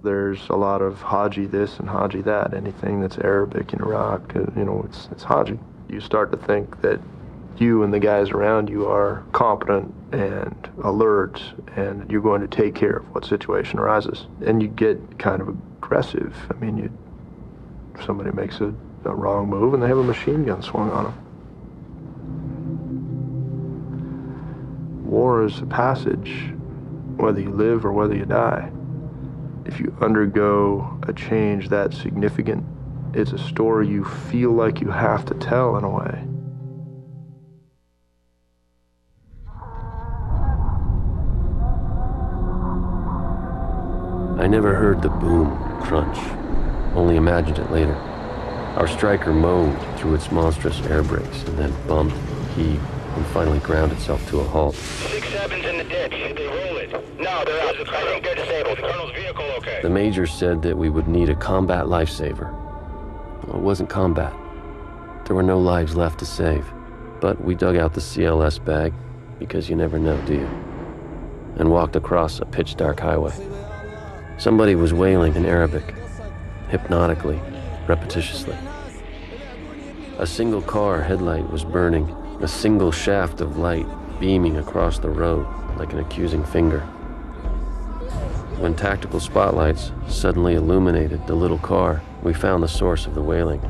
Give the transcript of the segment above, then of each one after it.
There's a lot of Haji this and Haji that. Anything that's Arabic in Iraq, it's Haji. You start to think that you and the guys around you are competent and alert, and you're going to take care of what situation arises. And you get kind of aggressive. I mean, somebody makes a wrong move and they have a machine gun swung on them. War is a passage, whether you live or whether you die. If you undergo a change that significant, it's a story you feel like you have to tell in a way. I never heard the boom, crunch, only imagined it later. Our Stryker moaned through its monstrous air brakes and then bumped, heaved, and finally ground itself to a halt. 6-7's in the ditch. They roll it. No, they're out. I think they're disabled. The Colonel's vehicle okay? The Major said that we would need a combat lifesaver. Well, it wasn't combat. There were no lives left to save. But we dug out the CLS bag, because you never know, do you? And walked across a pitch-dark highway. Somebody was wailing in Arabic, hypnotically, repetitiously. A single car headlight was burning, a single shaft of light beaming across the road like an accusing finger. When tactical spotlights suddenly illuminated the little car, we found the source of the wailing.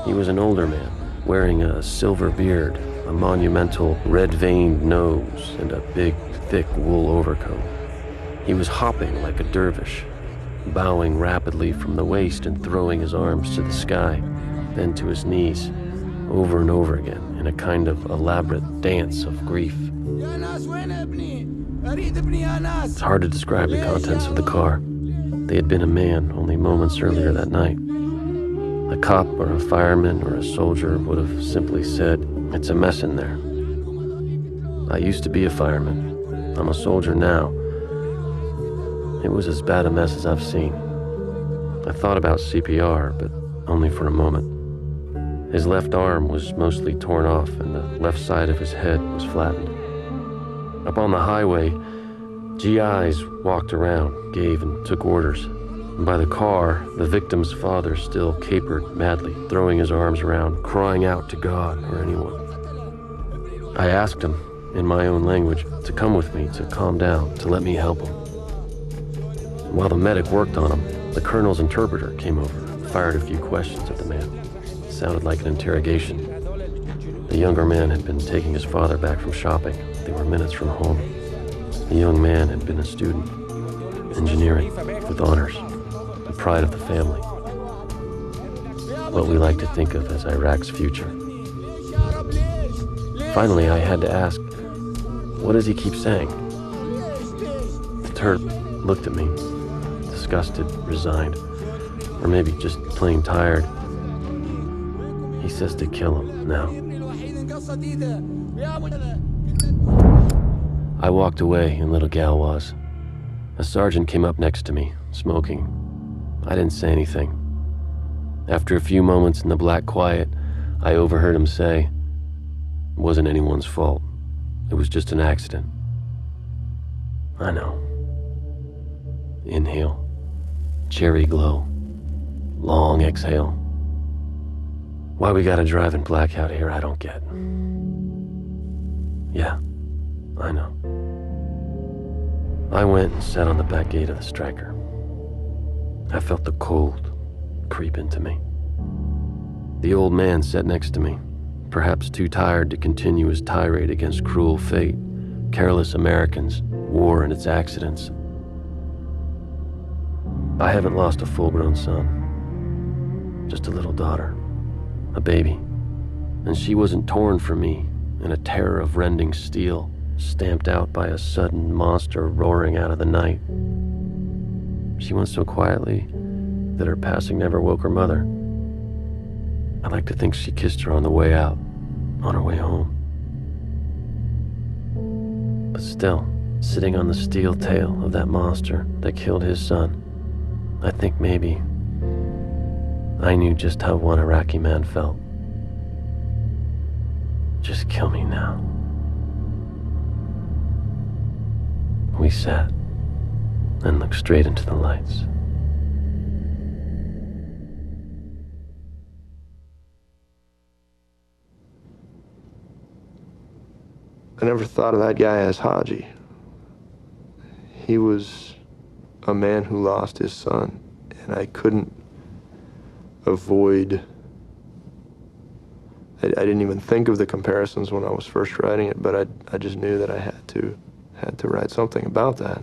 He was an older man, wearing a silver beard, a monumental red-veined nose, and a big, thick wool overcoat. He was hopping like a dervish, bowing rapidly from the waist and throwing his arms to the sky, then to his knees, over and over again in a kind of elaborate dance of grief. It's hard to describe the contents of the car. They had been a man only moments earlier that night. A cop or a fireman or a soldier would have simply said, "It's a mess in there." I used to be a fireman. I'm a soldier now. It was as bad a mess as I've seen. I thought about CPR, but only for a moment. His left arm was mostly torn off, and the left side of his head was flattened. Up on the highway, GIs walked around, gave and took orders. And by the car, the victim's father still capered madly, throwing his arms around, crying out to God or anyone. I asked him, in my own language, to come with me, to calm down, to let me help him. While the medic worked on him, the colonel's interpreter came over, fired a few questions at the man. It sounded like an interrogation. The younger man had been taking his father back from shopping. They were minutes from home. The young man had been a student, engineering, with honors, the pride of the family. What we like to think of as Iraq's future. Finally, I had to ask, what does he keep saying? The Turk looked at me, disgusted, resigned, or maybe just plain tired. He says to kill him now. I walked away in Little Galwaz. A sergeant came up next to me, smoking. I didn't say anything. After a few moments in the black quiet, I overheard him say, "It wasn't anyone's fault. It was just an accident." I know. Inhale. Cherry glow. Long exhale. Why we gotta drive in black out here, I don't get. Yeah, I know. I went and sat on the back gate of the Stryker. I felt the cold creep into me. The old man sat next to me, perhaps too tired to continue his tirade against cruel fate, careless Americans, war and its accidents. I haven't lost a full-grown son, just a little daughter, a baby, and she wasn't torn from me in a terror of rending steel, stamped out by a sudden monster roaring out of the night. She went so quietly that her passing never woke her mother. I like to think she kissed her on the way out, on her way home. But still, sitting on the steel tail of that monster that killed his son, I think maybe I knew just how one Iraqi man felt. Just kill me now. We sat, and looked straight into the lights. I never thought of that guy as Haji. He was a man who lost his son, and I couldn't avoid. I didn't even think of the comparisons when I was first writing it, but I just knew that I had to write something about that.